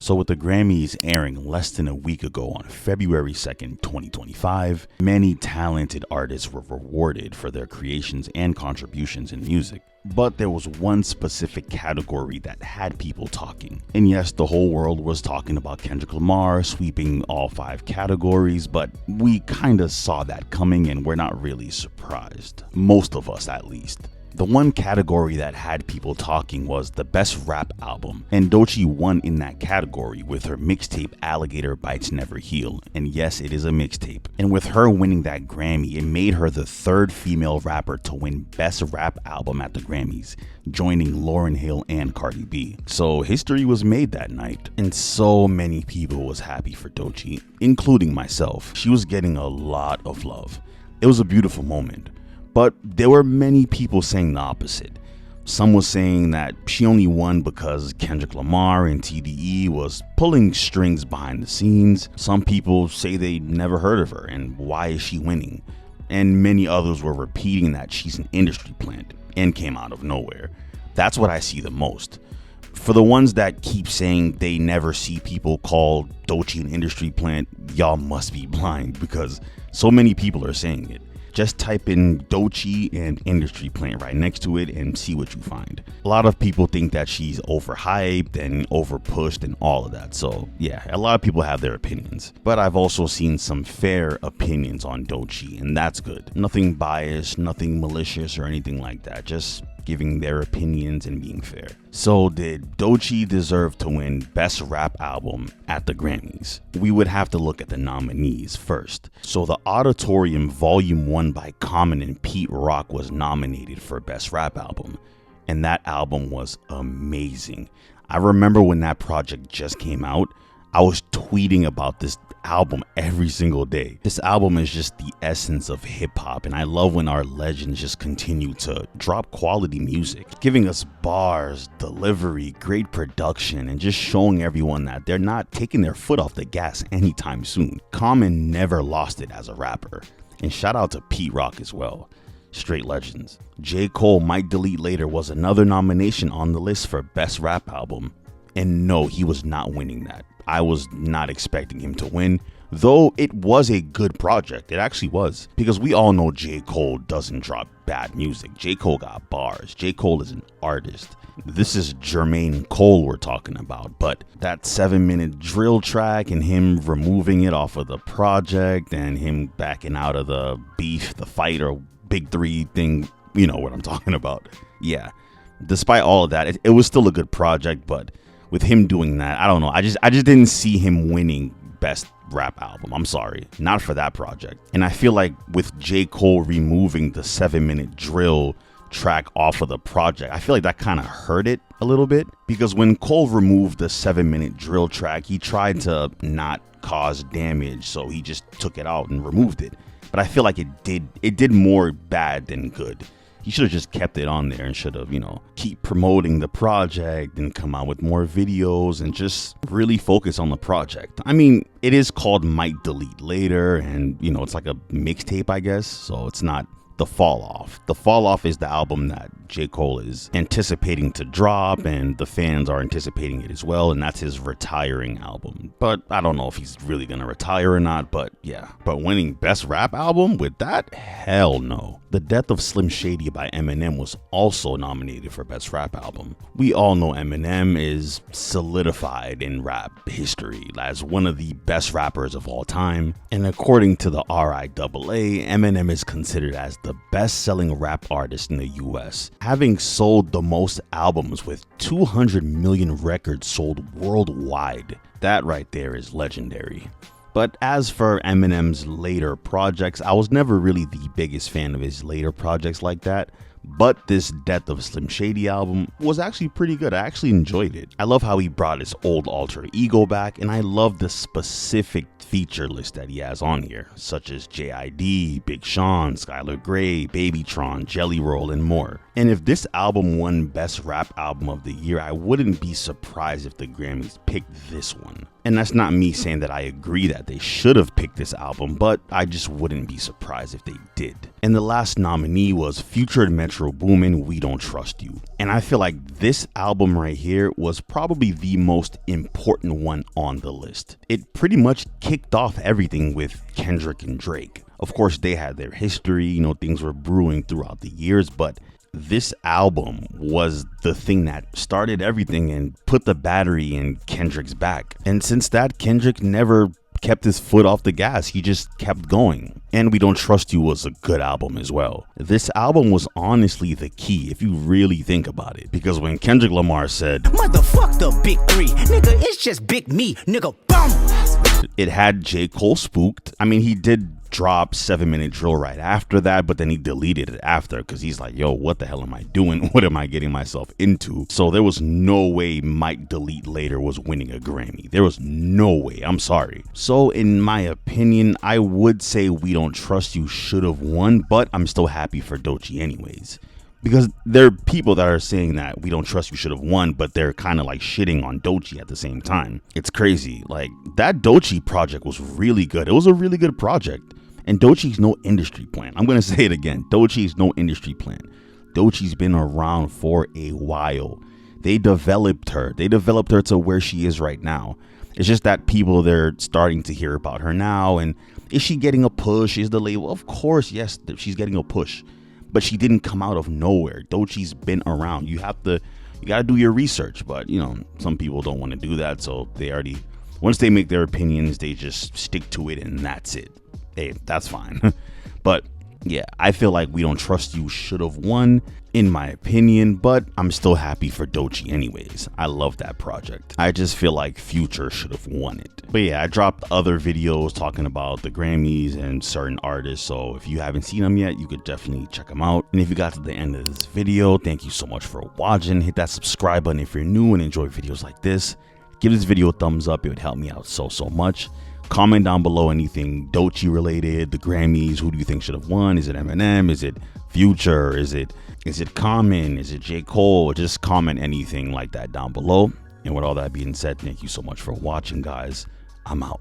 So with the Grammys airing less than a week ago on February 2nd, 2025, many talented artists were rewarded for their creations and contributions in music. But there was one specific category that had people talking. And yes, the whole world was talking about Kendrick Lamar sweeping all 5 categories, but we kinda saw that coming and we're not really surprised. Most of us, at least. The one category that had people talking was the best rap album, and Doechii won in that category with her mixtape Alligator Bites Never Heal, and yes, it is a mixtape. And with her winning that Grammy, it made her the 3rd female rapper to win best rap album at the Grammys, joining Lauryn Hill and Cardi B. So history was made that night, and so many people was happy for Doechii, including myself. She was getting a lot of love. It was a beautiful moment. But there were many people saying the opposite. Some was saying that she only won because Kendrick Lamar and TDE was pulling strings behind the scenes. Some people say they never heard of her and why is she winning? And many others were repeating that she's an industry plant and came out of nowhere. That's what I see the most. For the ones that keep saying they never see people call Doechii an industry plant, y'all must be blind because so many people are saying it. Just type in Doechii and industry plant right next to it and see what you find. A lot of people think that she's overhyped and overpushed and all of that. So yeah, a lot of people have their opinions. But I've also seen some fair opinions on Doechii, and that's good. Nothing biased, nothing malicious or anything like that. Just giving their opinions and being fair. So did Doechii deserve to win Best Rap Album at the Grammys? We would have to look at the nominees first. So the Auditorium Volume 1 by Common and Pete Rock was nominated for Best Rap Album, and that album was amazing. I remember when that project just came out, I was tweeting about this album every single day. This album is just the essence of hip hop, and I love when our legends just continue to drop quality music, giving us bars, delivery, great production, and just showing everyone that they're not taking their foot off the gas anytime soon. Common never lost it as a rapper, and shout out to Pete Rock as well. Straight legends. J. Cole Might Delete Later was another nomination on the list for Best Rap Album, and no, he was not winning that. I was not expecting him to win, though it was a good project. It actually was, because we all know J. Cole doesn't drop bad music. J. Cole got bars. J. Cole is an artist. This is Jermaine Cole we're talking about, but that 7-minute drill track and him removing it off of the project and him backing out of the beef, the fight or Big 3 thing, you know what I'm talking about. Yeah, despite all of that, it was still a good project, but with him doing that, I don't know. I just didn't see him winning Best Rap Album. I'm sorry, not for that project. And I feel like with J. Cole removing the 7-minute drill track off of the project, I feel like that kind of hurt it a little bit, because when Cole removed the 7-minute drill track, he tried to not cause damage, so he just took it out and removed it. But I feel like it did more bad than good. He should have just kept it on there and should have, keep promoting the project and come out with more videos and just really focus on the project. I mean, it is called Might Delete Later, and, it's like a mixtape, I guess. So it's not The Fall Off. The Fall Off is the album that J. Cole is anticipating to drop, and the fans are anticipating it as well, and that's his retiring album. But I don't know if he's really gonna retire or not, but yeah. But winning Best Rap Album with that? Hell no. The Death of Slim Shady by Eminem was also nominated for Best Rap Album. We all know Eminem is solidified in rap history as one of the best rappers of all time, and according to the RIAA, Eminem is considered as the best-selling rap artist in the US, having sold the most albums with 200 million records sold worldwide. That right there is legendary. But as for Eminem's later projects, I was never really the biggest fan of his later projects like that. But this Death of Slim Shady album was actually pretty good. I actually enjoyed it. I love how he brought his old alter ego back, and I love the specific feature list that he has on here, such as JID, Big Sean, Skylar Grey, Babytron, Jelly Roll, and more. And if this album won Best Rap Album of the Year, I wouldn't be surprised if the Grammys picked this one. And that's not me saying that I agree that they should have picked this album, but I just wouldn't be surprised if they did. And the last nominee was Future and Metro Boomin, We Don't Trust You. And I feel like this album right here was probably the most important one on the list. It pretty much kicked off everything with Kendrick and Drake. Of course, they had their history, you know, things were brewing throughout the years, but this album was the thing that started everything and put the battery in Kendrick's back. And since that, Kendrick never kept his foot off the gas. He just kept going. And We Don't Trust You was a good album as well. This album was honestly the key if you really think about it. Because when Kendrick Lamar said, "Motherfuck the big three, nigga, it's just big me, nigga, bum," it had J. Cole spooked. I mean, he did drop 7-Minute Drill right after that, but then he deleted it after because he's like, yo, what the hell am I doing? What am I getting myself into? So there was no way Mike Delete Later was winning a Grammy. There was no way. I'm sorry. So in my opinion, I would say We Don't Trust You should have won, but I'm still happy for Doechii anyways. Because there are people that are saying that We Don't Trust You should have won, but they're kind of like shitting on Doechii at the same time. It's crazy. Like, that Doechii project was really good. It was a really good project. And Doechii's no industry plant. I'm going to say it again. Doechii's no industry plant. Doechii's been around for a while. They developed her. They developed her to where she is right now. It's just that people, they're starting to hear about her now. And is she getting a push? Is the label? Of course, yes, she's getting a push. But she didn't come out of nowhere. Doechii's been around. You got to do your research. But, you know, some people don't want to do that. So they already, once they make their opinions, they just stick to it and that's it. Hey, that's fine. But yeah, I feel like We Don't Trust You should have won, in my opinion, but I'm still happy for Doechii anyways. I love that project. I just feel like Future should have won it. But yeah, I dropped other videos talking about the Grammys and certain artists, so if you haven't seen them yet, you could definitely check them out. And if you got to the end of this video, thank you so much for watching. Hit that subscribe button if you're new and enjoy videos like this. Give this video a thumbs up. It would help me out so much. Comment down below anything Doechii related, the Grammys. Who do you think should have won? Is it Eminem? Is it Future? Is it Common? Is it J. Cole? Just comment anything like that down below. And with all that being said, thank you so much for watching, guys. I'm out.